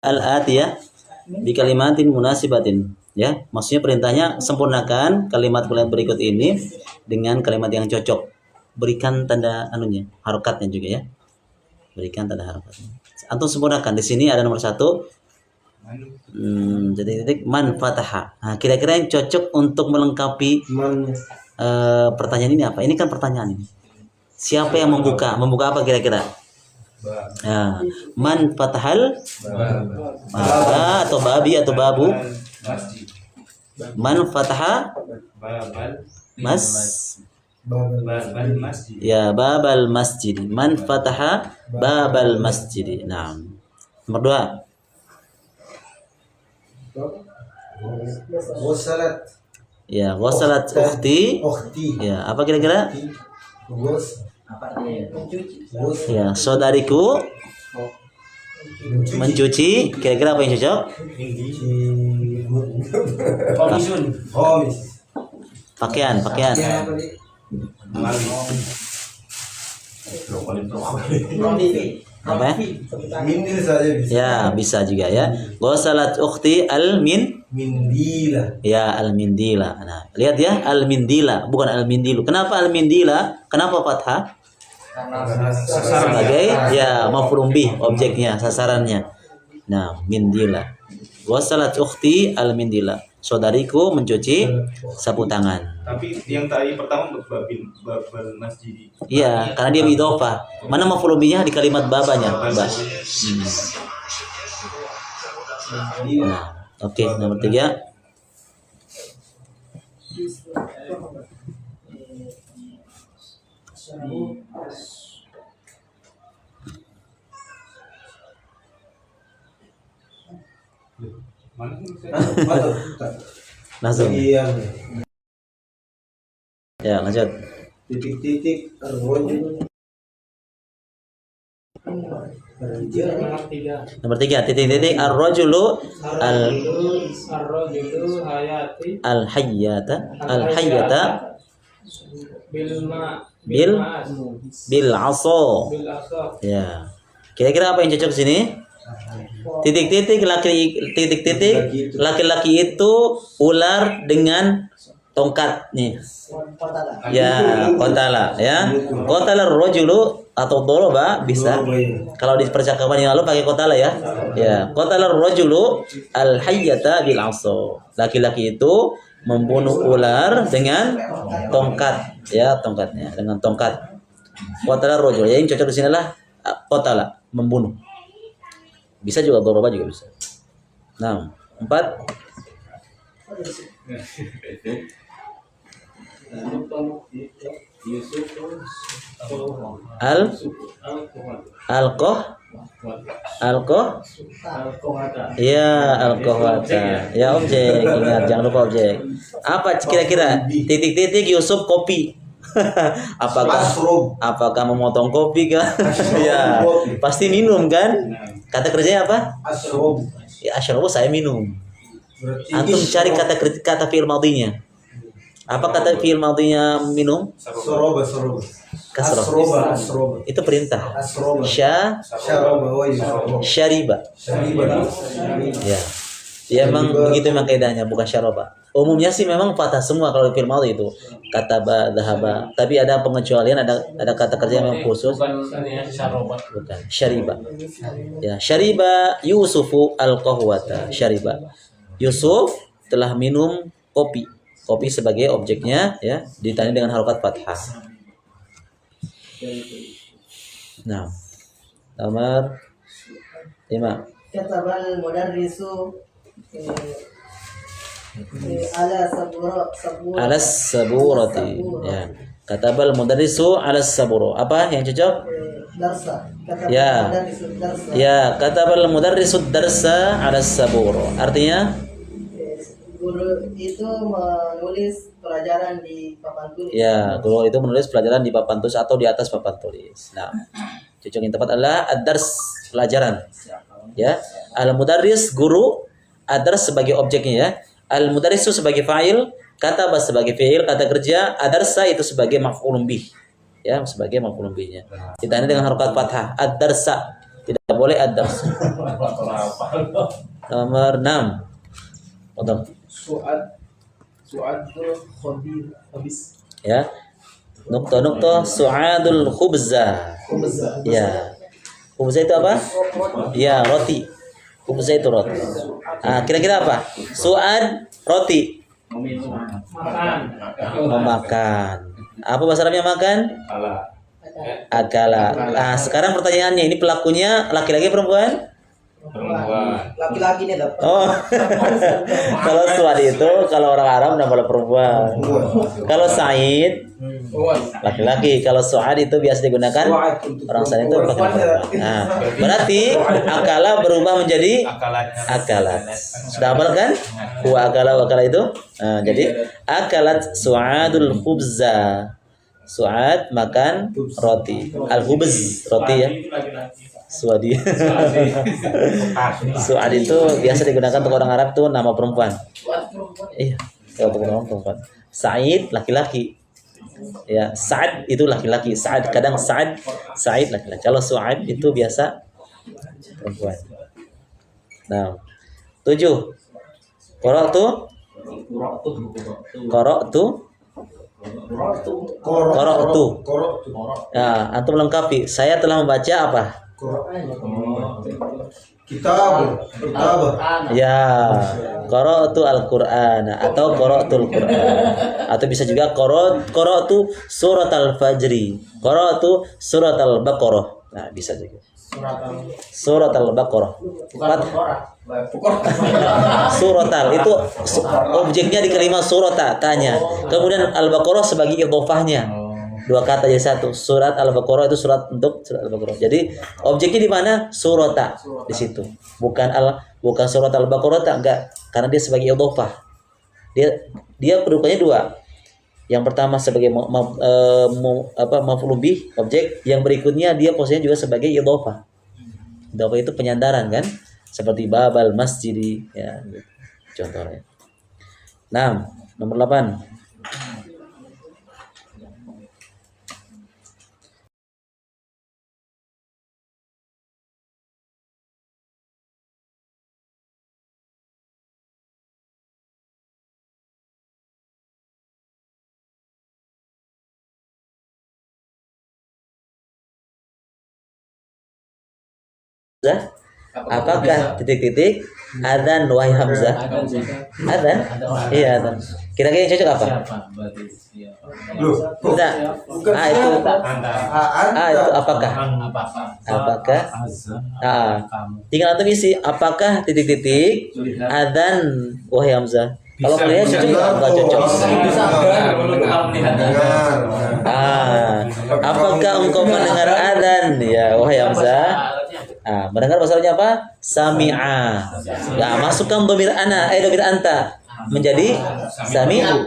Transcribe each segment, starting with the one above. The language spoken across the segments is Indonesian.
al-atiyah bi kalimatin munasibatin. Ya, maksudnya perintahnya sempurnakan kalimat-kalimat berikut ini dengan kalimat yang cocok. Berikan tanda anunya, harokatnya juga ya. Berikan tanda harokatnya. Antum sempurnakan. Di sini ada nomor 1. Titik man fataha. Nah, kira-kira yang cocok untuk melengkapi pertanyaan ini apa? Ini kan pertanyaan ini. Siapa yang membuka? Membuka apa kira-kira? Nah, man fatahal baba atau babi atau babu? Man fataha babal masjid. Ya, babal masjid. Man fataha babal masjid. Nah, nomor 2. Ghusalat. Ya, ghusalat ukhti. Ya, apa kira-kira? Ya, saudariku mencuci. Kira-kira apa yang cocok? Pakaian. Apa ya? Mindil saja bisa. Ya, bisa juga ya. Ghusalat ukhti mindila. Ya, al-mindila. Nah, lihat ya, al-mindila, bukan al-mindilu. Kenapa al-mindila? Kenapa fathah? Sebagai ya maf'ulun bih, objeknya, sasarannya. Nah, mindila. Ghusalat ukhti al-mindila. Saudariku mencuci sapu tangan. Tapi yang tadi pertama babal masjid. Iya, karena dia bidofah. Mana maf'ulun bihnya di kalimat babanya, Mbak? Nah, oke, nomor 3. Langsung. Ya, lanjut. Titik-titik ar-rajul. Nomor 3, titik-titik ar-rajulu al-hayyata bil aso. Ya. Kira-kira apa yang cocok sini? Titik-titik laki-laki itu ular dengan tongkat nih. Ya, qatala ya. Qatala ar-rajulu atau doroba bisa. Kalau di percakapan yang lalu pakai qatala ya. Ya, qatala ar-rajulu al-hayyata bil aso. Laki-laki itu membunuh ular dengan tongkat, ya, tongkatnya dengan tongkat. Qatala ar-rajul. Ya, yang cocok di sini adalah qatala, membunuh. Bisa juga doroba juga bisa. Nah, 4. Ya, alkohwata. Ya, objek. Ingat, jangan lupa objek. Apa kira-kira? Titik-titik Yusuf kopi. Apakah memotong kopi kah? Ya, pasti minum kan? Kata kerjanya apa? Ya, asyrabu, saya minum. Antum cari kata fi'il madhinya. Apa kata fi'il madhinya minum? Soroba. Kasroh. Itu perintah. Syariba. Ya. Ya, memang begitu memang kaidahnya, bukan syaroba. Umumnya sih memang fathah semua kalau fi'il madhi itu. Kataba, dhahaba. Tapi ada pengecualian, ada kata kerja yang memang khusus. Bukan syariba. Ya, syariba Yusufu al-qahwata. Syariba. Yusuf telah minum kopi. Kopi sebagai objeknya ya, ditandai dengan harokat fathah. Nah, nomor 5. Katabal mudarrisu ala saburati. Ya. Katabal mudarrisu ala saburo. Apa yang cocok? Darsa. Ya. Ya, katabal mudarrisu darsa ala saburo. Artinya guru itu menulis pelajaran di papan tulis. Ya, guru itu menulis pelajaran di papan tulis atau di atas papan tulis. Nah, cocok yang tepat adalah ad-dars, pelajaran. Ya, al-mudarris guru, ad-dars sebagai objeknya ya. Al-mudarrisu sebagai fa'il, kataba sebagai fi'il, kata kerja, ad-darsa itu sebagai maf'ulun bih. Ya, sebagai maf'ulun bihnya. Ditandai dengan harokat fathah, ad-darsa. Tidak boleh ad-dars. Nomor 6. Betul. Su'adul khabir habis. Ya. Nukta su'adul khubza. Ya. Khubza itu apa? Ya, roti. Khubza itu roti. Kira-kira apa? Su'ad roti. Memakan. Apa bahasa Arabnya makan? Akala. Sekarang pertanyaannya, ini pelakunya laki-laki perempuan? Laki-laki nih dapat. Oh. Kalau Suad itu kalau orang Arab nama perempuan. Kalau Said laki-laki. Kalau Suad itu biasa digunakan orang sana itu pakai perempuan. Nah, berarti akala berubah menjadi akalat. Sudah hafal kan? Wa akala itu. Jadi akalat Suadul khubza. Suad makan roti. Al-khubz roti ya. Suadi. Suad itu biasa digunakan untuk orang Arab tuh nama perempuan. Iya, untuk orang perempuan. Said laki-laki. Ya, Sa'ad itu laki-laki. Sa'ad kadang Said laki-laki. Kalau Suad itu biasa perempuan. Nah, 7. Qara'tu. Ya, antum lengkapi. Saya telah membaca apa? Kitab. Ya, qara'tu al-Qur'an atau qara'tul Qur'an. Atau bisa juga qara'tu surat al-Fajri, qara'tu surat al-Baqarah. Nah, bisa juga. Surat al-Baqarah. Suratal itu objeknya di kalimat surata tanya. Kemudian al-Baqarah sebagai idhofahnya. Dua kata jadi satu. Surat Al-Baqarah itu surat untuk surat Al-Baqarah. Jadi objeknya di mana? Surata di situ. Bukan surat Al-Baqarah enggak, karena dia sebagai idhofah. Dia kedudukannya dua. Yang pertama sebagai maf'ul bih, objek. Yang berikutnya dia posisinya juga sebagai idhofah. Idhofah itu penyandaran kan? Seperti babal masjidi ya gitu. Contohnya. Nah, nomor 8. Apakah titik-titik adzan wahai Hamzah? Adzan? Iya, adzan. Kira-kira yang cocok apa? Tidak. Itu apakah? Tinggal antum isi apakah titik-titik adzan wahai Hamzah. Kalau kalian cocok enggak cocok. Apakah engkau mendengar adzan ya wahai Hamzah? Mendengar bahasanya apa? Sami'a. Ya, masukkan dhamir dhamir anta menjadi sami'u.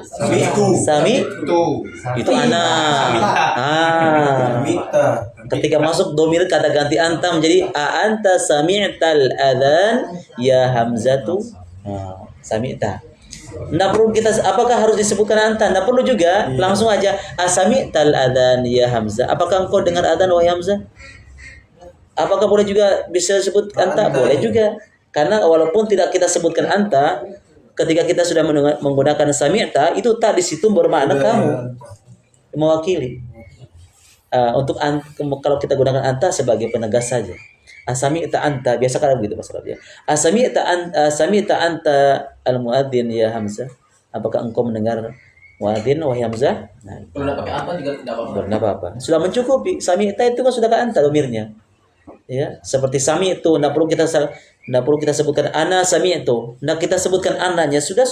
Itu ana. Ketika masuk dhamir kata ganti anta menjadi anta sami'tal adzan ya Hamzatu. Sami'ta. Nggak perlu kita, apakah harus disebutkan anta? Nggak perlu juga, langsung aja asami'tal adzan ya Hamzah. Apakah engkau dengar adzan wahai Hamzah? Apakah boleh juga bisa disebut anta? Boleh juga. Karena walaupun tidak kita sebutkan anta, ketika kita sudah menggunakan sami'ta, itu tak di situ bermakna kamu, mewakili. Untuk kalau kita gunakan anta sebagai penegas saja. Asami'ta anta, biasa kan begitu bahasa Arabnya. Asami'ta anta al-muadzin ya Hamzah. Apakah engkau mendengar muadzin wahai Hamzah? Nah, Kalau pakai anta juga tidak apa-apa. tidak apa-apa. Sudah mencukupi. Sami'ta itu kan sudah ke anta domirnya. Ya, seperti sami itu tidak perlu kita sebutkan ana sami itu. Tidak kita sebutkan ananya, sudah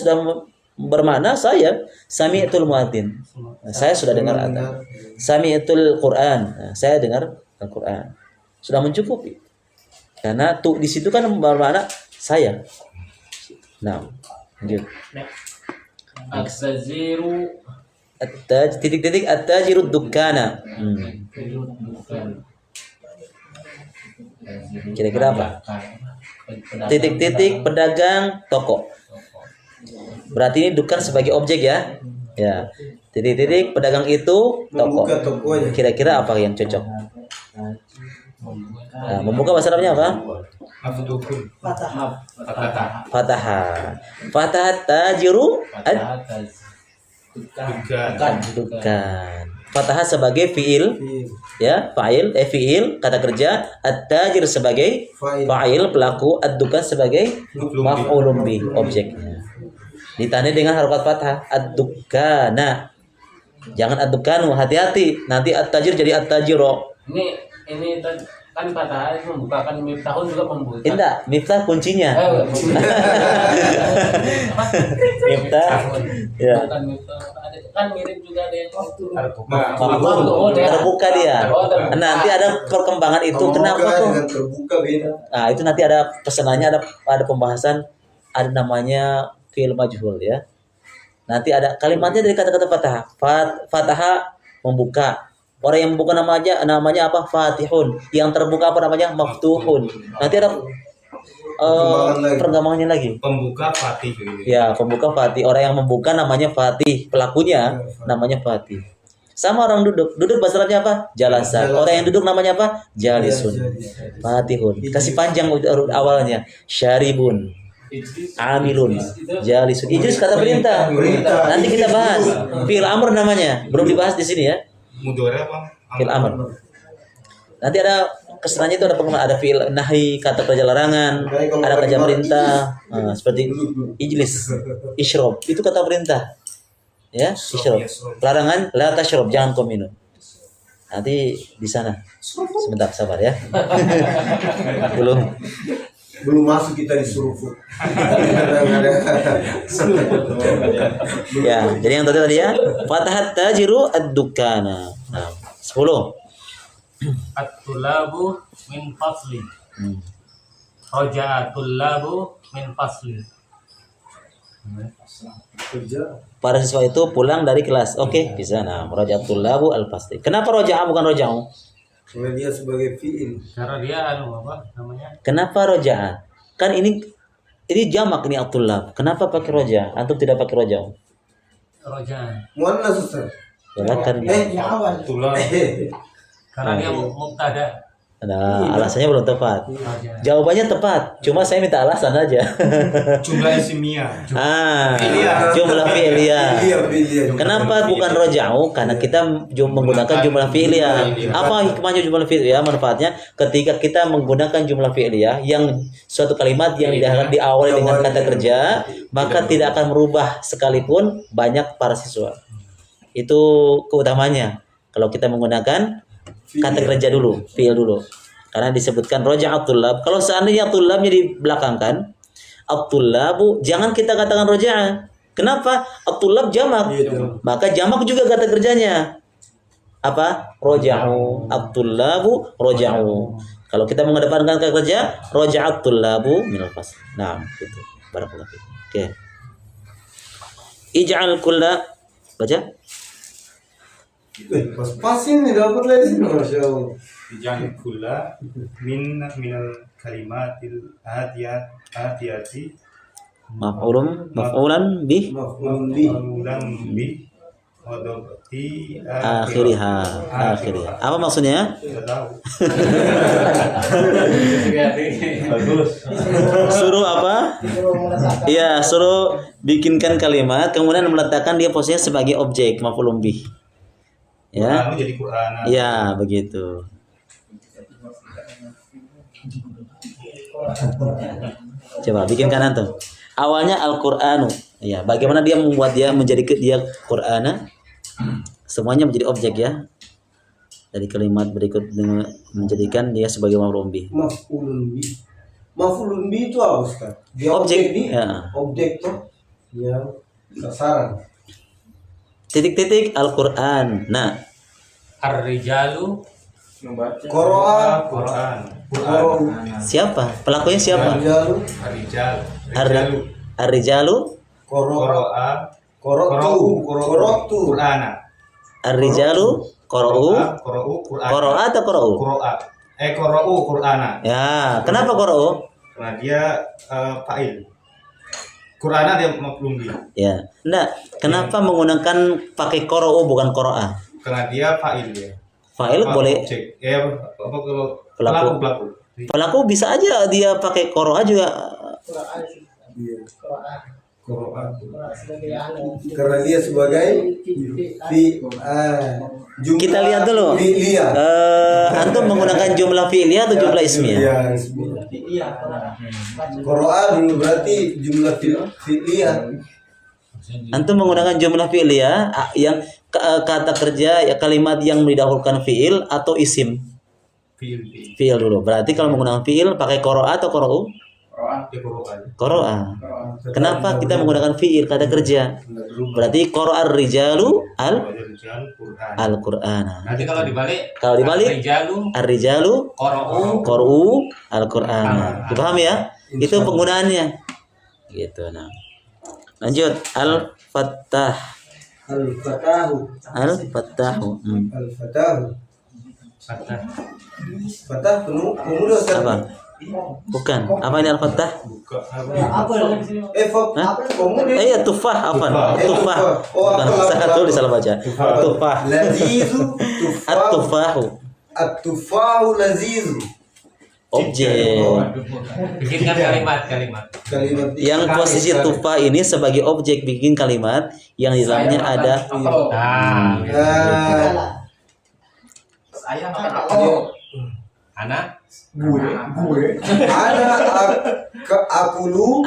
bermakna saya sami'tul muadzin. Saya sudah dengar adzan. Sami'tul Quran. Saya dengar Al-Quran. Sudah mencukupi. Karena tu di situ kan bermakna saya. Nah, lanjut. At-taziru titik-titik at-tajirud dukkana. Kira-kira apa? Titik-titik pedagang toko. Berarti ini dukan sebagai objek ya. Ya. Titik-titik pedagang itu toko. Kira-kira apa yang cocok? Nah, membuka bahasa Arabnya apa? Maftuhun. Patah. Patah. Fataha. Fatahat tajiru Dukan. ad-dukan. Fataha sebagai fiil, Fiil. ya, fiil, kata kerja. At-tajir sebagai fa'il, pelaku. Ad-dukan sebagai maf'ulun bih, objeknya. Ditandai dengan harokat fathah. Ad-dukana. Jangan ad-dukanu, hati-hati. Nanti at-tajir jadi at-tajiro. Ini kan patah itu membukakan miftahun juga membuka. Indah, miftah kuncinya. Miftah. Ya. Bukan miftah. Kan mirip juga ada yang Terbuka dia. Nanti ada perkembangan itu. Kenapa tuh? Dengan terbuka beda. Nah, itu nanti ada pesanannya, ada pembahasan, ada namanya fi'il majhul ya. Nanti ada kalimatnya dari kata-kata fathah. Fataha membuka. Orang yang membuka namanya apa? Fatihun. Yang terbuka apa namanya? Maftuhun. Nanti ada perkembangannya lagi. Pembuka Fatih gitu. Ya, pembuka Fatih. Orang yang membuka namanya Fatih. Pelakunya namanya Fatih. Sama orang duduk. Duduk bahasa Arabnya apa? Jalasa. Orang yang duduk namanya apa? Jalisun. Fatihun. Kasih panjang awalnya. Syaribun. Amilun. Jalisun. Ijlis kata perintah. Nanti kita bahas. Fi'il amr namanya. Belum dibahas di sini ya. Mudore apa? Fi'il amr. Nanti ada kesananya itu ada pengembangan, ada fi'il nahi, kata kerja larangan, ada kerja perintah, seperti ijlis, isyrob, itu kata perintah. Ya, isyrob. Larangan la tasyrob, jangan kau minum. Nanti di sana. Sebentar, sabar ya. Belum masuk kita di surufut. Ya, jadi yang tadi ya, fatahat tajiru ad-dukana. Nah, 10. At-tulabu min fasli. Raja'at-tulabu min fasli. Kerja. Para siswa itu pulang dari kelas. Oke, bisa. Nah, raja'atul labu al-fasli. Kenapa raja'a bukan raja'u? Karena dia sebagai fiil. Karena dia apa namanya? Kenapa raja'a? Kan ini jamak ini at-tulab. Kenapa pakai raja'? Antum tidak pakai raja'u? Roja'an. Mana susah? Ya kan? Yang awal. Tulang. Karena dia mubtada. Nah, alasannya belum tepat. Roja'an. Jawabannya tepat. Cuma saya minta alasan aja. Jumlah isimia. Jumlah fi'liyah. Iya, fiil. Kenapa bukan roja'u? Karena kita menggunakan jumlah fi'liyah. Apa hikmahnya jumlah fi'liyah? Manfaatnya ketika kita menggunakan jumlah fi'liyah yang suatu kalimat yang diawali dengan kata kerja, maka tidak akan merubah sekalipun banyak para siswa. Itu keutamanya. Kalau kita menggunakan kata kerja dulu, fi'il dulu. Karena disebutkan roja'atul lab. Kalau seandainya tulabnya dibelakangkan, at-tullabu jangan kita katakan roja'a. Kenapa? At-tullab jamak. Maka jamak juga kata kerjanya. Apa? Roja'u. At-tullabu roja'u. Kalau kita mengedepankan kata kerja, roja'at-tullabu minal fasl. Nah, itu. Barakallahu fiik. Oke. Ij'al kulla baca. Pas ini dapat lagi sih, Masya Allah. Jangan kula minal kalimatil atiyati Maf'ulan bih Maf'ulun bih. ulang bi wadabti akhiriha. Apa maksudnya? Tidak tahu. Suruh apa? Iya, suruh bikinkan kalimat kemudian meletakkan dia posisinya sebagai objek maf'ulun bih. Ya. Quran jadi Quran. Ya, begitu. Coba bikinkan antum. Awalnya Al-Qur'anu. Ya, bagaimana dia membuat dia menjadi dia Qur'ana? Semuanya menjadi objek ya. Dari kalimat berikut dengan menjadikan dia sebagai maf'ulun bih. Maf'ulun bih. Maf'ulun bih itu apa, Ustaz? Dia Objek, objek nih. ya. Objek tuh yang sasaran. Titik-titik Al-Qur'an. Nah, Ar-rijalu Qoro'a. Quran. siapa? Pelakunya siapa? Jalur. Ar-rijal. Ar-rijalu, Qoro'a. Qoro'a. Qoro'tu. Qur'ana. ar-rijalu qara'u. Qoro'a. Qara'a atau qara'u? Qoro'a. Qoro'u Qur'ana. Ya, kenapa qara'u? Karena dia fa'il. Qur'ana dia maf'ulun bih. Ya. Enggak, kenapa menggunakan pakai qara'u bukan qara'a? Karena dia fa'il dia. Fa'il boleh. Objek. Apa kalau Pelaku. pelaku. Pelaku bisa aja dia pakai qira'a juga. Iya. Karena dia sebagai jumlah Kita lihat dulu. fi'liyah. Antum menggunakan jumlah fi'liyah atau jumlah ismiyah? Iya, ismiyah. Qira'a dulu berarti jumlah fi'liyah. Antum menggunakan jumlah fi'liyah yang kata kerja ya kalimat yang didahulukan fi'il atau isim? Fi'il dulu. Berarti kalau menggunakan fi'il pakai qira'a atau qara'u? Qira'a. Kenapa kita menggunakan fi'il kata kerja? Berarti qara'ar rijalu al-Qur'ana. Nanti kalau dibalik rijalu Ar-rijalu qara'u al-Qur'ana. Dipahami ya? Itu penggunaannya. Gitu nah. Lanjut al-fattah. Al-fatahu. Al-fattahu. Al-fatahu. Fatah pemuda Ustaz. Apa? Bukan. Apa ini al-fattah? Pemuda. Iya tufah apa? Tufah. Oh, Bukan satu disalah baca. Tufah. Lazizu At-tufahu. At-tufahu lazizu. Objek. bikinkan kalimat Kalimat Yang posisi tufah ini sebagai objek bikin kalimat yang di dalamnya ada Saya makan apa? anak ana akulu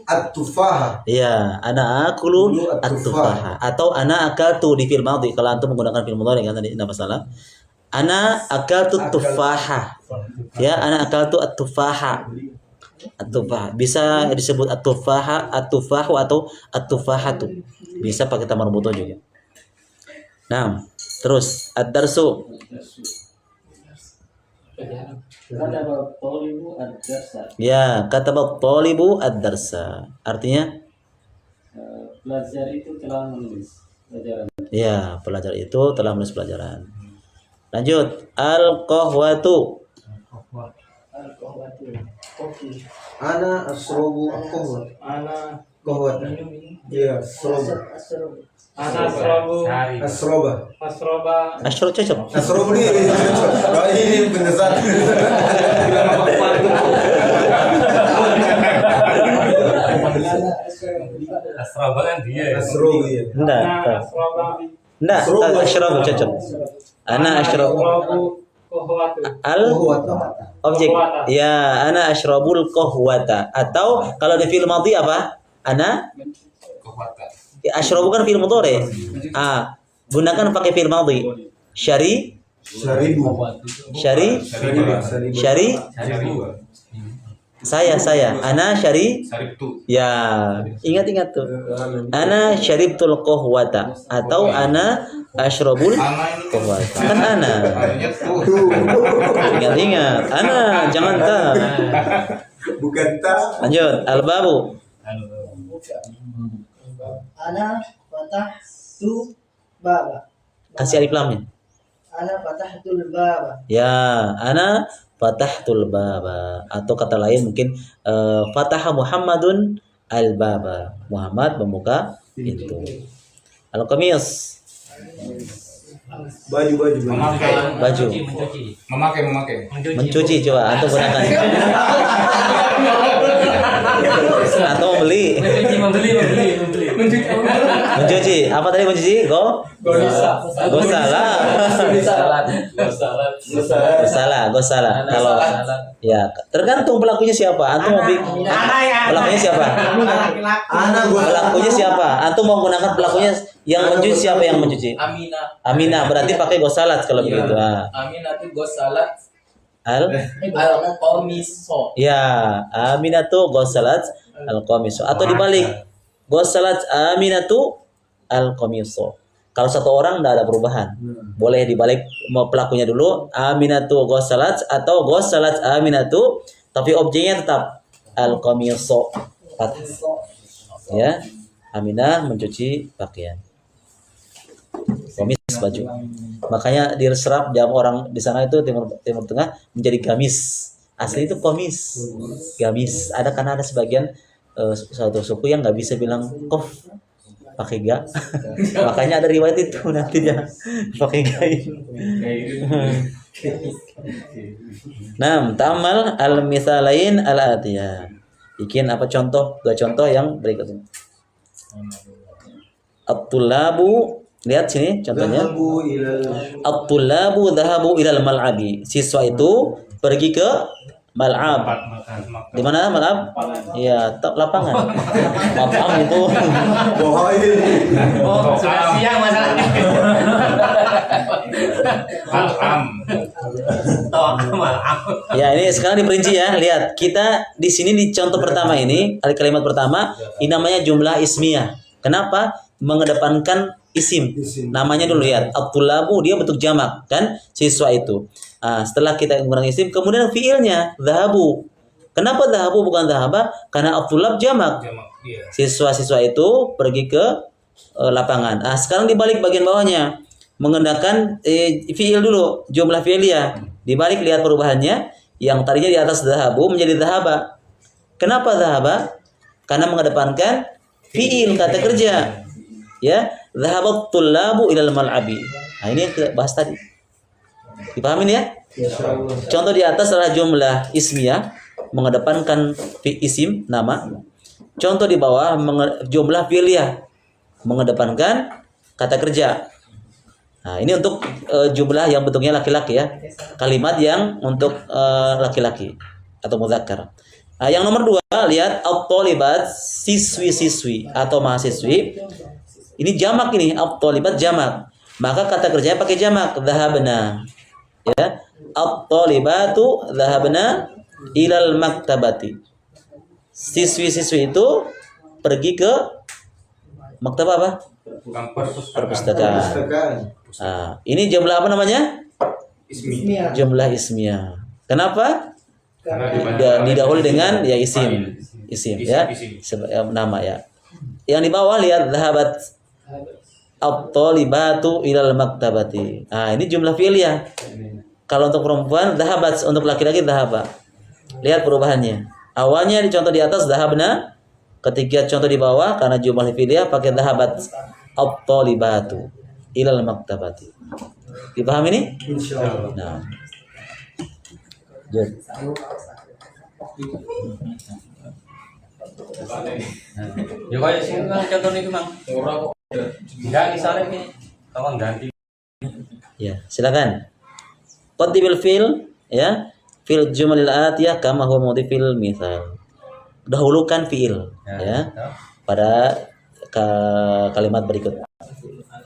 at-tufaha. ya ana akulu at-tufaha atau ana akaltu di fi'il madhi. Kalau antum menggunakan fi'il mudhari kan tadi enggak masalah. Ana akaltu tufaha. Ya, ana akaltu at-tufaha. At-tufaha bisa disebut at-tufaha, at-tufahu atau at-tufahatu. Bisa pakai tamar buto juga. Nah, terus ad-darsu. Ya, kata talibu ad-darsa. Artinya Pelajar itu telah menulis pelajaran. ya, pelajar itu telah menulis pelajaran. Lanjut, al-qahwatu. Ana asrobu qahwa. Ana Qahwa. Iya, asrobu. Ana asrobu Asroba. asroba Asyur cocok. Asrobu ini. Oh, ini benar satu. asroba kan dia Asrobu ya. Enggak. asroba Enggak, asyrabu cocok. Ana asyrabu kohwatu al objek. Ya, ana asyrabul qahwata. Atau kalau di fi'il madhi apa? Ana ya, asyrabu kan fi'il mudhari. Gunakan pakai fi'il madhi. Syari Syaribu. syari saya ana syari ya ingat tuh ana syaribtul qahwata atau ana asyrabul qahwata kan ana ingat ana jangan ta Bukan ta. lanjut al-babu Ana fatahtu baba. kasih alif lamnya Ana fatahtul baba. ya ana fatahtul baba atau kata lain mungkin fataha Muhammadun al-baba. Muhammad membuka pintu. Al-qamis Baju. baju Memakai. mencuci coba atau gunakan atau membeli mencuci apa tadi mencuci gosala kalau ya tergantung pelakunya siapa antum mau pelakunya siapa Ana gua. pelakunya siapa antum mau gunakan pelakunya yang mencuci siapa yang mencuci Amina berarti pakai gosalat kalau begitu Aminatu gosalat al-qamiso. ya Aminatu gosalat al-qamiso atau dibalik gosalat Aminatu al-qamiso. Kalau satu orang tidak ada perubahan boleh dibalik pelakunya dulu Aminatu gosalat atau gosalat Aminatu tapi objeknya tetap al-qamiso ya Aminah mencuci pakaian komis baju makanya diserap jam orang di sana itu timur tengah menjadi gamis asli itu komis gamis ada karena ada sebagian suatu suku yang nggak bisa bilang kof pakai ga. Makanya ada riwayat itu nanti dia pakai ga. Nah, ta'ammal al-misalain al-atiyah. Bikin apa contoh? Dua contoh yang berikutnya. At-tullabu, lihat sini contohnya. Dhahabu ilal At-tullabu dhahabu ilal mal'abi. Siswa itu pergi ke mal'ab. Di mana mal'ab? Iya, lapangan. Mal'ab itu. Oh, sudah siang masalahnya. Malam. Ya, ini sekarang diperinci ya. Lihat, kita di sini di contoh pertama ini, kalimat pertama, ini namanya jumlah ismiyah. Kenapa? Mengedepankan isim. Namanya dulu lihat. At-tullabu dia bentuk jamak kan? Siswa itu. Nah, setelah kita menggunakan isim, kemudian fiilnya dhahabu. Kenapa dhahabu bukan dhahaba? Karena at-tullab jamak. Siswa-siswa itu pergi ke lapangan. Nah, sekarang dibalik bagian bawahnya. Mengenakan fiil dulu, jumlah fiiliyah. Dibalik lihat perubahannya, yang tadinya di atas dhahabu menjadi dhahaba. Kenapa dhahaba? Karena mengedepankan fiil kata kerja. Ya, dhahabat tullabu ilal mal'abi. Nah, ini yang kita bahas tadi. Dipahamin ya? Contoh di atas adalah jumlah ismiyah mengedepankan isim nama. Contoh di bawah jumlah fiiliyah mengedepankan kata kerja. Nah, ini untuk jumlah yang bentuknya laki-laki ya. Kalimat yang untuk laki-laki atau mudzakkar. Nah, yang nomor 2, lihat at-thalibat, siswi-siswi atau mahasiswi. Ini jamak ini, at-thalibat jamak. Maka kata kerjanya pakai jamak, dhahabna. Ya. At-thalibatu dhahabna ilal maktabati. Siswi-siswi itu pergi ke maktabah apa? Perpustakaan. Nah, ini jumlah apa namanya? Ismiyah. Jumlah ismiyah. Kenapa? Didahului dengan ya isim ya, nama ya. Yang di bawah lihat dhahabat at-thalibatu ilal maktabati. Nah, ini jumlah fi'liyah. Kalau untuk perempuan dhahabat, untuk laki-laki dhahaba. Lihat perubahannya. Awalnya di contoh di atas dhahabna, ketika contoh di bawah karena jumlah fi'liyah pakai dhahabat at-thalibatu ilal maktabati. Dipahami ini? insyaallah. Nah. Jod. Ya kayak sini kan contoh itu mang. Enggak misalnya ini tolong ganti. Ya, silakan. Qaddibil fil ya, fil jumalil atiyah kama huwa mudhifil misal. Dahulukan fiil ya pada kalimat berikut.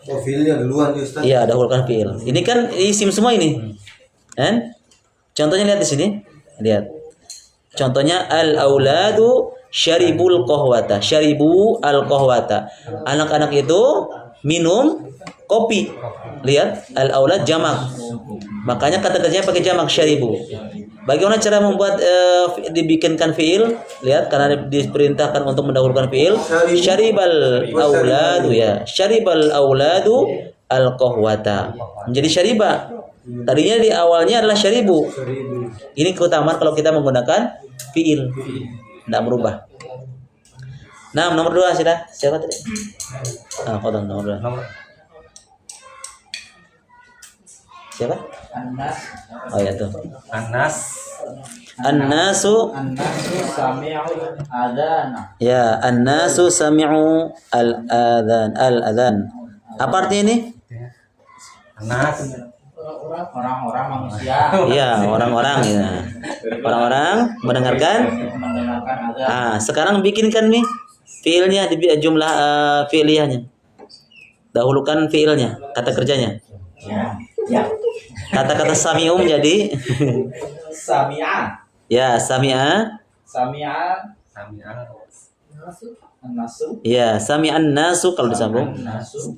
Oh, fiilnya duluan ya Ustaz. Iya, dahulukan fiil. Ini kan isim semua ini. Kan? Contohnya lihat di sini. Lihat. Contohnya al-auladu syaribul qahwata. Syaribu al-qahwata. Anak-anak itu minum kopi. Lihat, al-aulad jamak. Makanya kata kerjanya pakai jamak syaribu. Bagaimana cara membuat dibikinkan fiil? Lihat, karena diperintahkan untuk mendahulukan fiil. Syaribal auladu ya. Syaribal auladu al-qahwata. Menjadi syariba. Tadinya di awalnya adalah syaribu. Ini keutamaan kalau kita menggunakan fiil. Tidak berubah. Nah, nomor 2 sudah. Siapa tadi? Qadam nomor 2. Siapa? Anas. Oh ya tuh. Annasu An-nasu sami'u adana. Ya, an-nasu sami'u al-adhan. Apa artinya ini? Anas Orang-orang manusia Iya, orang-orang ya. Orang-orang mendengarkan. azan. Sekarang bikinkan nih fiilnya di jumlah fiiliyahnya. Dahulukan fiilnya, kata kerjanya. Ya. Kata-kata sami'u menjadi Sami'a. ya, sami'a. An-nasu. Ya, sami'an nasu kalau disambung.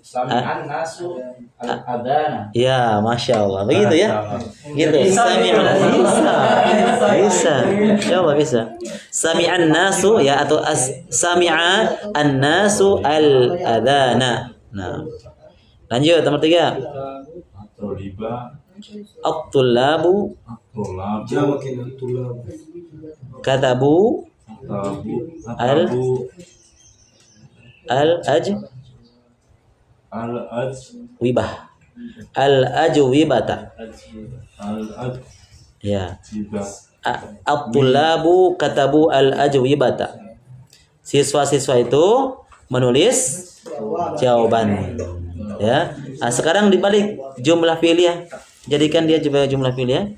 Sami'an nasu al-adana. Ya, masya Allah. Begitu ya? Gitu. Sami'an bisa. Ya Allah bisa. Sami'an nasu ya atau sami'a an-nasu al-adana. Nah. Lanjut nomor 3. At-tullabu Jamakin tulab. katabu al-aj Wibah. Al-ajwibata. Ya. At-tullabu katabu al-ajwibata. Siswa-siswa itu menulis jawaban. Ya. Nah, sekarang dibalik jumlah fi'liyah. Jadikan dia juga jumlah fi'liyah.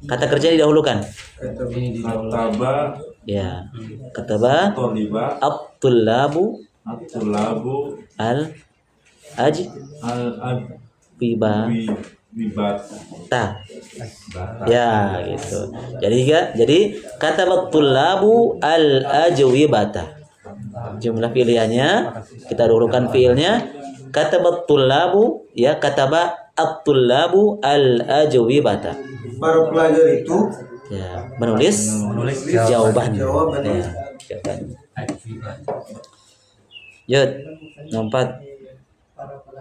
Kata kerja didahulukan. Kataba. Ya. Kataba. Toliba. At-tullabu. At-tulabu. Al-ajwibata. Wibata. Ya, gitu. Jadi kata tullabu al-ajwibata. Jumlah pilihannya kita dahulukan fiilnya. Kata tullabu ya kataba at-tullabu al-ajwibata. Para pelajar itu Ya, menulis jawaban. Ya, jawaban. Yud, nomor 4.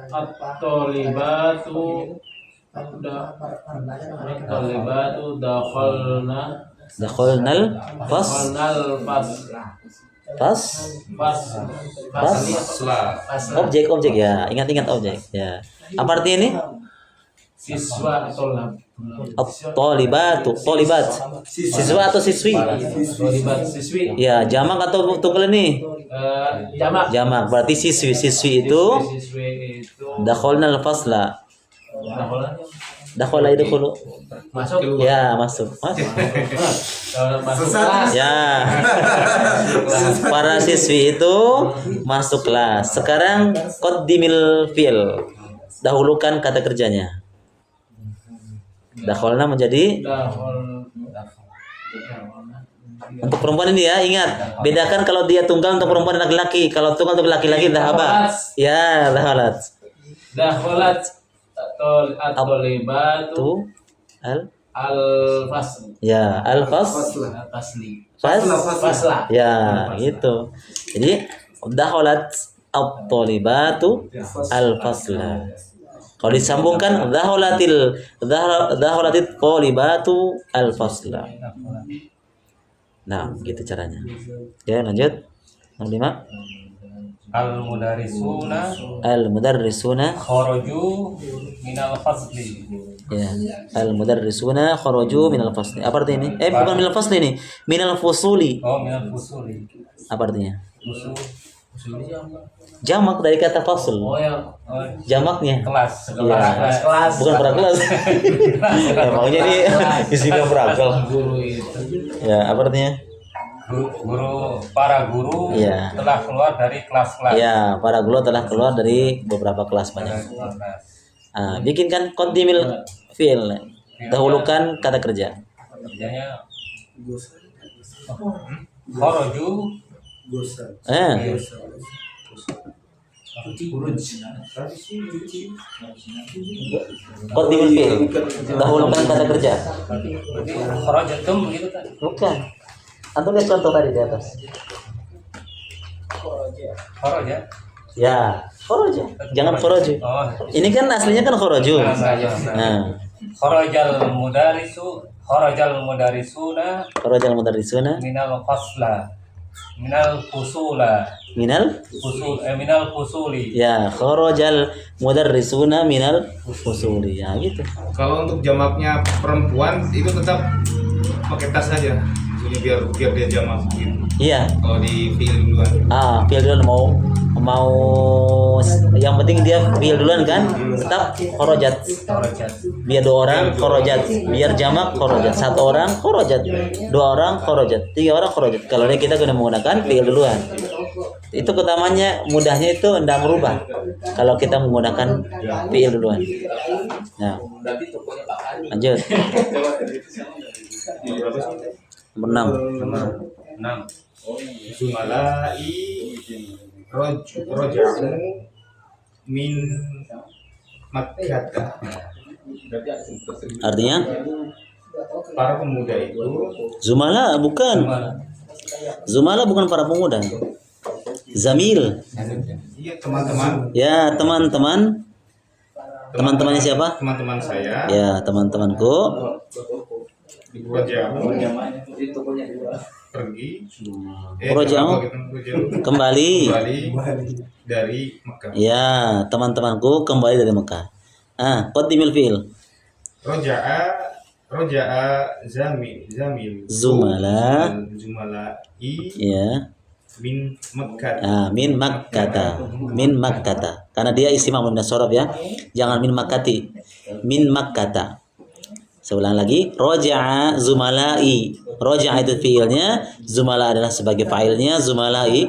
At-tolibatu Dakhalnal fas. Objek ya. Ingat objek ya. Apa artinya ini? siswa tolab. Tolibat. Siswa atau siswi? Tolibat siswi. Ya, jamak atau tunggal ini? Jamak. Jamak. Berarti siswi itu Siswi itu dakhalnal fasla. Dakhala itu dulu. masuk. Ya, masuk. Kalau masuk kelas. Ya. Para siswi itu masuk kelas. Sekarang qaddimil fi'l. Dahulukan kata kerjanya. Dakhalna menjadi untuk perempuan ini ya, ingat. Bedakan kalau dia tunggal untuk perempuan dan laki-laki. Kalau tunggal untuk laki-laki dhahaba. Ya, dhahalat. Dakhalat at-tolibatu al-fasl. Ya, al-fasl. Fasla. Ya, gitu. Jadi dakhalat at-talibatu al-fasla. Kalau disambungkan dhakhalatit talibatu al-fasla. Nah, gitu caranya. Ya, lanjut. Nomor 5. Al-mudarrisuna kharaju minal fasli. Ya, al-mudarrisuna kharaju minal fasli. Apa artinya ini? Bukan minal fasli ini. Minal fusuli. Oh, minal fusuli. Apa artinya? Fusul. Jamak dari kata fasl. Oh ya, Jamaknya. Kelas. kelas. Bukan para kelas. Ya, maunya ini isinya berakal. Guru itu. Ya, apa artinya? Para guru Iya. telah keluar dari kelas-kelas. Ya, para guru telah keluar dari beberapa kelas banyak. Bikinkan qaddimil fi'il. Dahulukan kata kerja. Kerjanya kharaju Qaddimil fi'il. Dahulukan kata kerja. kharajatum gitu kan. Bukan. Antum lihat contoh tadi di atas. Kharaja. Ya, kharaja. Jangan kharaju. Oh. Ini kan aslinya kan kharaju. Nah, Kharajal mudarisuna kharajal mudarrisuna minal fasla. Minal fusula. minal Minal fusuli. ya kharajal mudarrisuna minal fusuli. Ya, gitu. Kalau untuk jamaknya perempuan itu tetap pakai tas saja. Jadi biar dia jamak gitu. Iya. Kalau di fiil duluan. Fiil duluan mau yang penting dia fiil duluan kan, tetap kharajat. Biar 2 orang kharajat, biar jamak kharajat. 1 orang kharajat, 2 orang kharajat, 3 orang kharajat. Kalau ini kita kena menggunakan fiil duluan. Itu ketamanya mudahnya itu tidak merubah kalau kita menggunakan fiil duluan. Nah, lanjut. Nomor 6. Zumalai roja'u min Makkah. Artinya Para pemuda itu Zumala bukan. Zumala bukan para pemuda. Zamil. iya teman-teman. Ya, teman-teman. Teman-temannya siapa? Teman-teman saya. Ya, teman-temanku. Roja'u Itu punya dua. pergi. Roja'u kembali. Kembali dari Mekah. Ya, teman-temanku kembali dari Mekah. Qaddimil fi'il. Roja'a zamil Zumala. Zumala'i Ya. min Makkah. Min Makkata. Min Makkata. Karena dia isim maf'ul min as-sarf ya. Jangan min Makkati. Min Makkata. Saya ulang lagi. Roja'a zumala'i. Roja'a itu fiilnya, zumala adalah sebagai fa'ilnya, zumala'i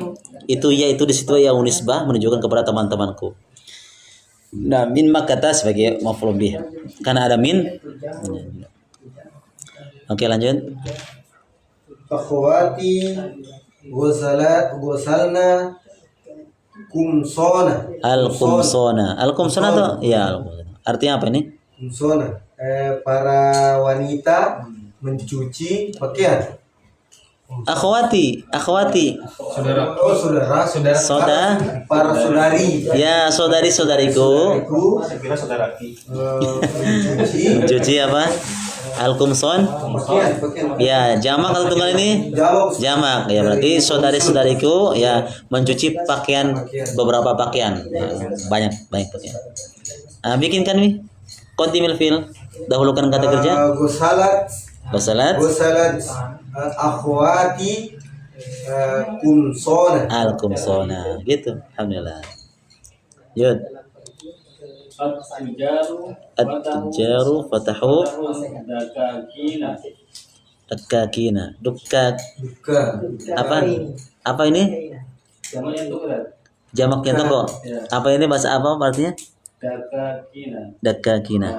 itu ya itu di situ ya unisbah menunjukkan kepada teman-temanku. Nah, min Makkata sebagai maf'ul bih. Karena ada min. Oke, lanjut. Akhwati ghusalna kumsona. Al-kumsona. Al-kumsona tuh ya al-kumsona. Artinya apa ini? Kumsona. Para wanita mencuci pakaian. Akhwati. Saudara. Oh, saudara. Para saudari. Ya, saudari-saudariku. Saya kira saudara Ki. Mencuci Cuci apa? Al-kumson. pakaian. Ya, jamak atau tunggal ini? Jamak. Ya, berarti saudari-saudariku ya mencuci pakaian beberapa pakaian. Ya, banyak pakaian. Bikinkan nih. Qaddimil fi'il. Dahulukan kata kerja. Ghusalat akhwati kumsona. Al-kumsona. Gitu. Alhamdulillah. Yud. At-tujaru fatahu Dakakina. Dukak. Apa ini? Jamaknya toko. Apa ini bahasa apa artinya? Dakakina.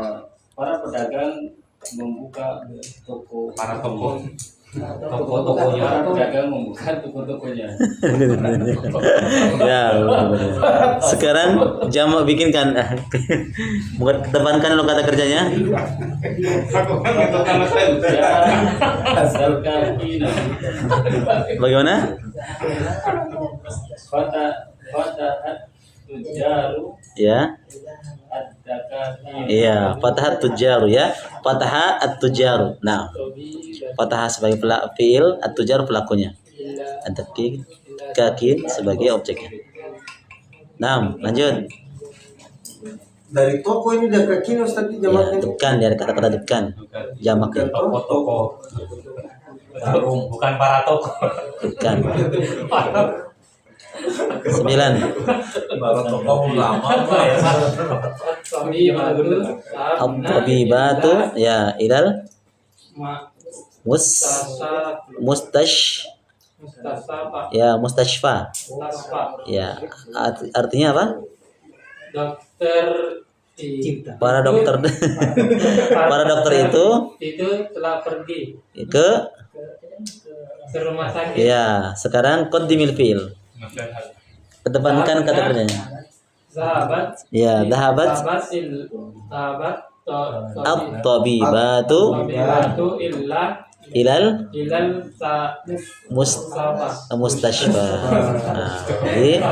Para pedagang membuka toko. Para toko-tokonya. Para pedagang membuka toko-tokonya. Ya. Sekarang jamak bikinkan. Bukan tebankan lo kata kerjanya. Aku kan itu nama saya. Dakakina. Bagaimana? Tujaru Ya. ad-dakakina. Iya, fatahat tujaru ya. Fataha at-tujaru. Nah, fatahah sebagai fiil, at-tujar pelakunya. Ad-dakin sebagai objeknya. Nah, lanjut. Dari toko ini dakakin Ustaz Ya, jamaknya. dekan ya, kata-kata dekan. Jamaknya Toko-toko. Bukan para toko. dekan. 9. Para toko ulama apa ya? At-tabibatu ya ilal mustashfa. Ya, artinya apa? Dokter Para dokter para dokter itu telah pergi ke rumah sakit. ya, sekarang qaddimil fi'il. Kedepankan kata kerjanya. Sahabat. Ya, dhahabat at-tabibatu ilal mustashfa. Nah, jadi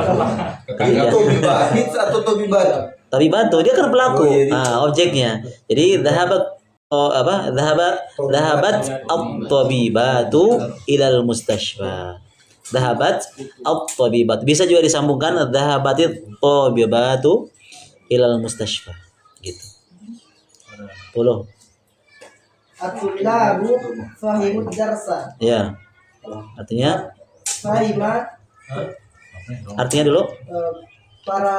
ketiga. Tobibahit atau tobibat? Tabibatu dia kan pelaku. Objeknya. Jadi dhahabat at-tabibatu ilal mustashfa. Dhahabat at-tabibat. Bisa juga disambungkan dhahabatit tabibatu ilal mustashfa. Gitu. 10. At-tullabu fahimud darsa. Ya. Artinya dulu. Para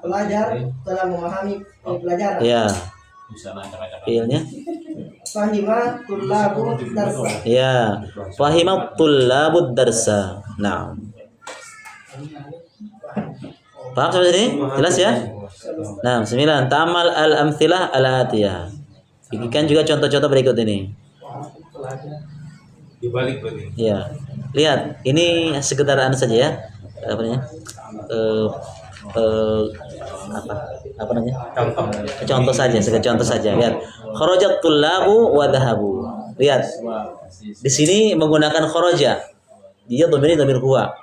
pelajar telah memahami pelajaran. Ya. Fiilnya. Fahima tullabu darsa. Ya. Fahimat tullabud darsa. Nah. Paham sampai sini? Jelas ya? Nah, 9. Ta'amal al-amthilah al-atiyah. Bikinkan juga contoh-contoh berikut ini. Dibalik berarti. Ya. Lihat, ini sekedar saja ya. Apa namanya? Apa namanya? Contoh saja, sekedar contoh saja. Lihat. Kharajat tullabu wa dhahabu. Lihat. Di sini menggunakan kharaja. Dia dhamir huwa.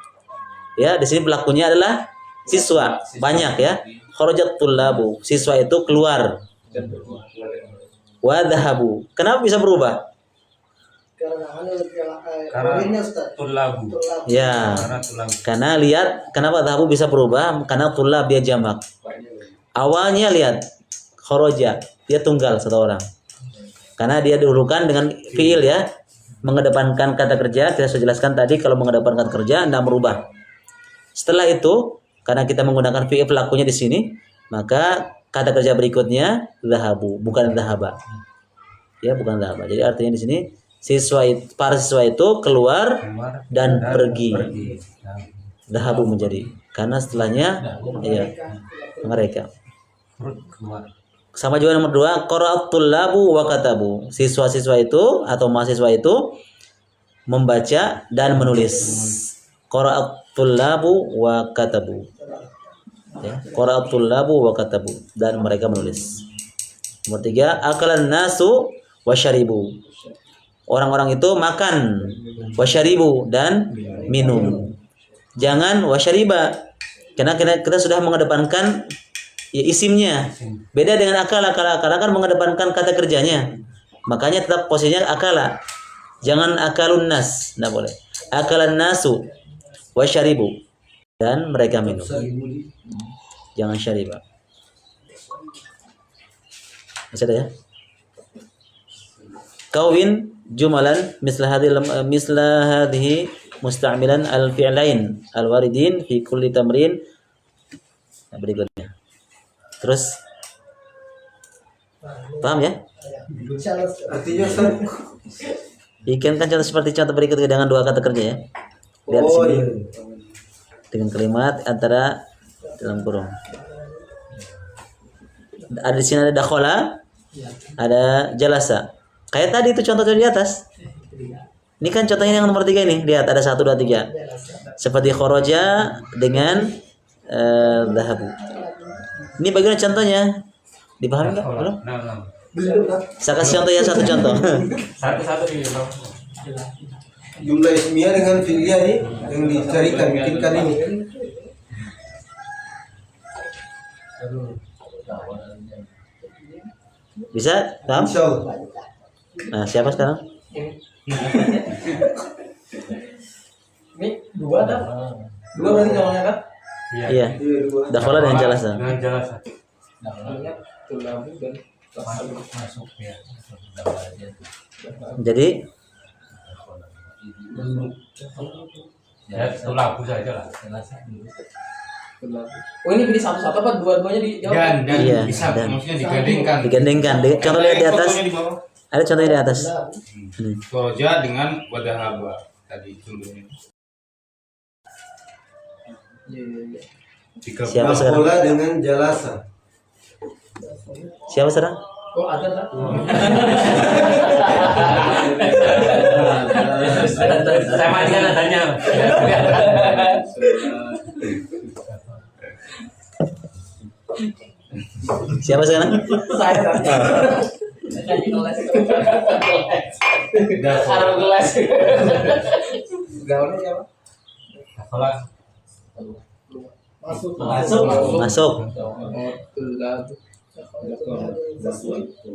Ya, di sini pelakunya adalah siswa. Banyak ya. Kharajat tullabu. Siswa itu keluar. wa dhahabu. Kenapa bisa berubah? Karena Ustaz. Tulabu. Tulab. Ya, Karena tulabu. karena lihat kenapa dhahabu bisa berubah? Karena tulab dia jamak. Awalnya lihat khoroja, dia tunggal satu orang. Karena dia dihulukan dengan fiil ya, mengedepankan kata kerja. Kita sudah jelaskan tadi kalau mengedepankan kata kerja tidak merubah. Setelah itu, karena kita menggunakan fiil pelakunya di sini, maka kata kerja berikutnya dhahabu, bukan dhahaba. Ya, bukan dhahaba. Jadi artinya di sini para siswa itu keluar dan pergi. Dhahabu menjadi. Karena setelahnya ya mereka. Sama juga nomor 2, qara'atul labu wa katabu. Siswa-siswa itu atau mahasiswa itu membaca dan menulis. Qara'atul labu wa katabu. Ya, qara'atul labu wa katabu, dan mereka menulis. Nomor 3, akalan nasu wa syaribu. Orang-orang itu makan, wa syaribu, dan minum. Jangan wa syariba. Karena kita sudah mengedepankan ya isimnya. Beda dengan akala kan mengedepankan kata kerjanya. Makanya tetap posisinya akala. Jangan akalun nas, enggak boleh. Akalan nasu wa syaribu, dan mereka minum. Jangan syariba. Masih ada ya? Kawin jumalan misla hadhihi musta'milan al-fi'lain al-waridin fi kulli tamrin. Nah, berikutnya. Terus paham ya? Artinya Ustaz. Bikin kan contoh seperti contoh berikut dengan 2 kata kerja ya. Lihat Oh, sini iya. dengan kalimat antara dalam kurung. Ada di sini ada dakhala, ada jalasa. Kayak tadi itu contoh di atas. Ini kan contohnya yang nomor 3 ini. Lihat ada 1 2 3. Seperti kharaja dengan dhahabu. Ini bagaimana contohnya? Dipahami enggak? Belum? Saya kasih contoh ya, satu contoh. Satu-satu ini. Jumlah ismiyah dengan fi'liyah nih yang dicarikan bikinkan ini. Bisa? Paham? Insyaallah. Nah, siapa sekarang? Ini 2 dah. 2 berarti jawabannya kan? Iya. Iya, dua. Dakhala dengan jalasa. Dengan jelasan. Ingat tulabu dan Masuk ya. Jadi Ya, tulabu saja lah. tulabu. Oh ini pilih satu-satu apa dua-duanya dijawab? Dan Iya, bisa dan. maksudnya digandengkan. digandengkan. Contoh lihat di atas. Fotonya di bawah. Ada contohnya di atas. Ini. Kharaja dengan wadahaba tadi contohnya. Iya. Jika Siapa sekarang? Dakhala dengan jalasa. Siapa sekarang? Oh ada tak? Saya matikan adanya. Siapa sekarang? Saya tak. Jadi kelas. Harus kelas. Gaulnya siapa? Kelas. Masuk. Masuk. Tulabu.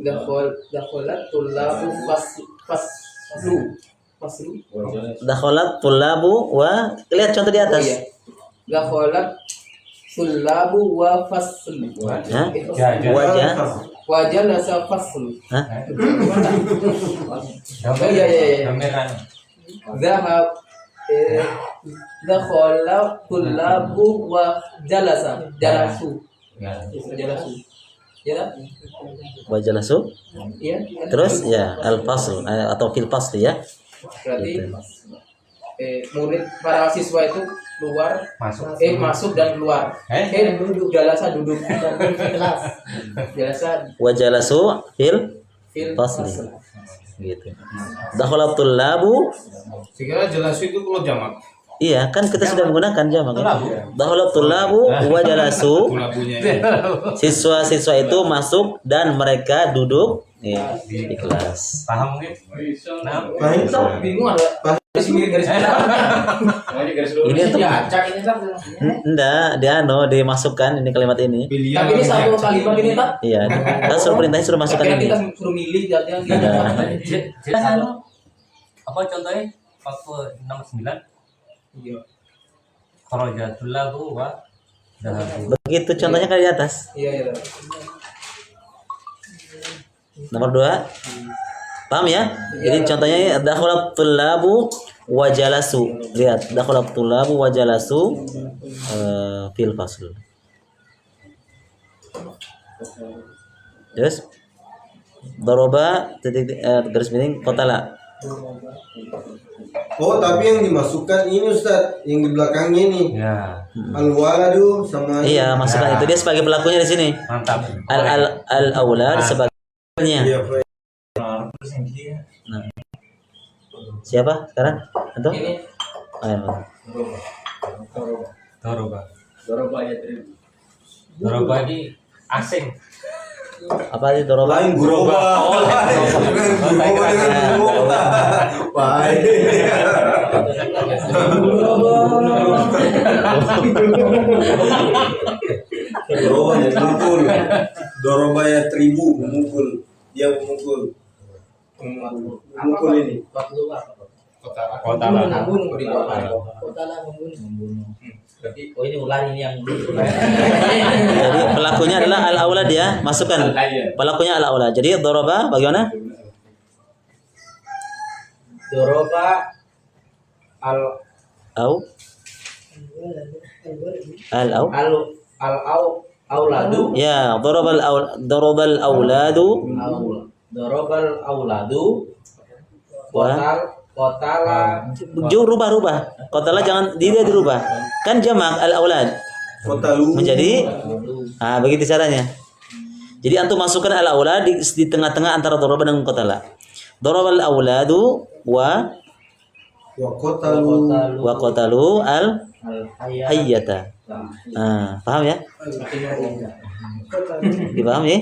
Dakholat tulabu faslu. Dakhalat tulabu wa, lihat contoh di atas. Iya. Dakholat tulabu wa faslu. Hah? Ya. Wajah. Wajah nasa faslu. Hah? Oh iya. Gambaran. Zahab dakhala tulabu wa jalasu. Ya. Jalasu. Ya. Wajah lasu. Iya. Terus ya al-fasl atau fil fasl ya. Berarti murid para siswa itu keluar masuk dan keluar. Duduk jalasa duduk kelas. Jalasa Wajah lasu fil fil fasl. Gitu. Dakhalatul labu. Sekira jelas itu kalau jamak. Iya, kan kita sudah menggunakan jamak. Dakhalatul labu wajah lasu. Tulabunya. Siswa-siswa itu masuk dan mereka duduk Nih, di kelas. Paham mungkin? Nah, Paham? Bingung ada sendiri garis Namanya garis lurus. Ini untuk diacak ini tak. enggak, dia dimasukkan ini kalimat ini. Pilihan. Tapi ini satu kalimat ini tak. Iya, kita suruh perintahnya suruh masukkan Akhirnya ini. kita suruh milih jadinya Ada. apa contohnya? Waktu nomor 9 Iya. kharajatul lahu wa dahabu. Begitu contohnya kayak di atas. Iya iya. Nomor 2. Paham ya? Jadi contohnya dakhalat tullabu wa jalasu. Lihat, dakhalat tullabu wa jalasu fil fasl. Terus daraba garis miring qatala. Oh, tapi yang dimasukkan ini Ustaz, yang di belakangnya ini. Ya, Al-waladu sama Iya, masukkan itu dia sebagai pelakunya di sini. mantap. Al aulad sebagai pelakunya. Iya, Pak. Nah. Siapa sekarang? Antum? Ini Ayo. Doroba. Doroba ya tri. Doroba ini asing. Apa sih doroba? Lain guroba. Bukan guroba dengan guroba. Baik. Guroba ya memukul. Doroba ya 1000 memukul. Dia memukul. Memukul ini. Kota. Kota lah. membunuh di bawah. Kota lah membunuh. Berarti ini ular ini yang Jadi pelakunya adalah al aulad ya, masukkan. Pelakunya al aulad. Jadi doroba bagaimana? Doroba al Au al au. auladu Ya, darabal auladu dorobal auladu wa kotala rubah. Qatala jangan dia dirubah. Kan jamak al aulad Kota lu. menjadi begitu caranya. Jadi antum masukkan al aulad di tengah-tengah antara daraba dan qatala. Darabal auladu wa qatalu al hayyata. Paham ya? Dipaham ya?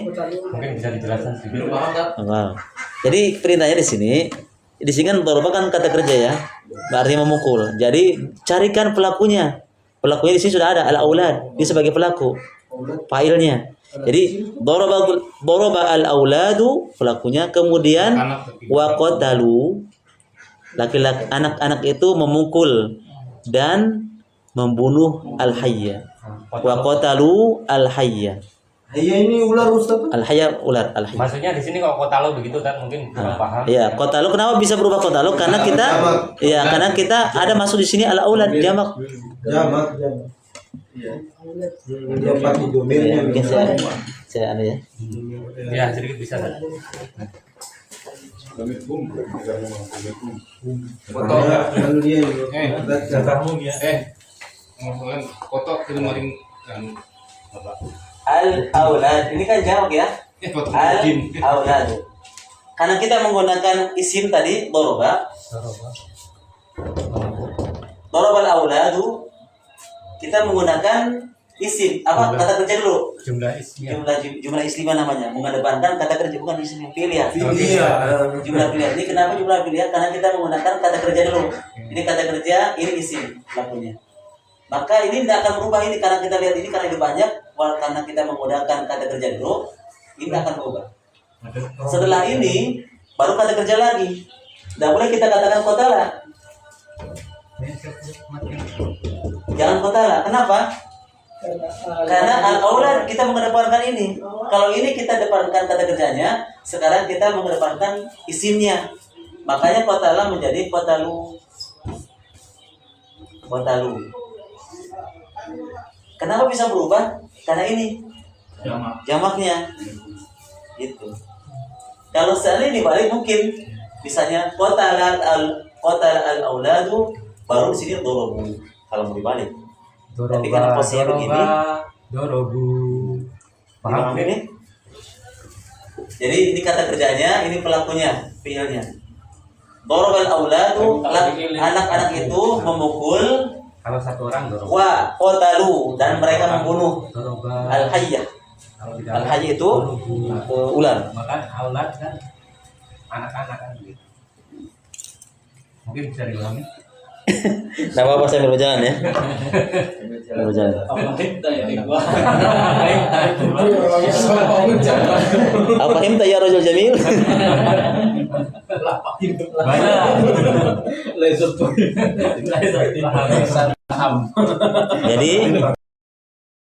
Mungkin bisa dijelaskan sedikit. Paham. Jadi perintahnya di sini kan daraba kan kata kerja ya, berarti memukul. Jadi carikan pelakunya. Pelakunya di sini sudah ada al aulad, dia sebagai pelaku. Failnya. Jadi daraba al auladu pelakunya, kemudian wa qatalu laki-laki anak-anak itu memukul dan membunuh al hayya. Wa qatalu al hayya. Hayya ini ular Ustaz. Al hayya ular al hayya. Maksudnya di sini kalau kota lo begitu kan mungkin kurang paham. Iya, qatalu kenapa bisa berubah qatalu? Karena kita ada masuk di sini al aulad jamak. Jamak. Dia pakai domainnya. Mungkin saya ada ya. Ya, sedikit bisa. Foto. Lalu dia Ngomongin foto itu maling kan apa? Al aulad ini kan jamak ya. Foto Al jin. aulad. Karena kita menggunakan isim tadi daraba. Darabal auladu kita menggunakan isim apa kata kerja dulu. Jumlah ismiyah. Jumlah istimewa namanya, mengedepankan kata kerja bukan isim yang pilihan. Iya. Jumlah pilihan. Ini kenapa jumlah pilihan? Karena kita menggunakan kata kerja dulu. Ini kata kerja, ini isim pelakunya. Maka ini tidak akan berubah ini karena kita lihat ini karena ini banyak, karena kita menggunakan kata kerja dulu, ini akan berubah. Setelah ini baru kata kerja lagi. Tidak boleh kita katakan qatala. Jangan qatala. Kenapa? Karena al-aulad kita mengedepankan ini. Kalau ini kita depankan kata kerjanya, sekarang kita mengedepankan isimnya. Makanya qatala menjadi qatalu. Qatalu. Kenapa bisa berubah? Karena ini jamaknya. Gitu. Kalau seandainya dibalik mungkin misalnya qatala al-auladu baru di sini dorobu. Kalau mau dibalik. Tapi karena posisinya begini, dorobu. Paham ini? Jadi ini kata kerjanya, ini pelakunya, fiilnya. Dorobal auladu, anak-anak itu memukul. Kalau satu orang dorobu. Wa qatalu dan mereka membunuh al hayyah. Al-hayy itu ular. Maka aulad kan anak-anak kan gitu. Mungkin bisa diulangi. Nah, apa saya berjalan ya? Berjalan. Apa himta ya rajul jamil? Banyak. Laser tuh. Jadi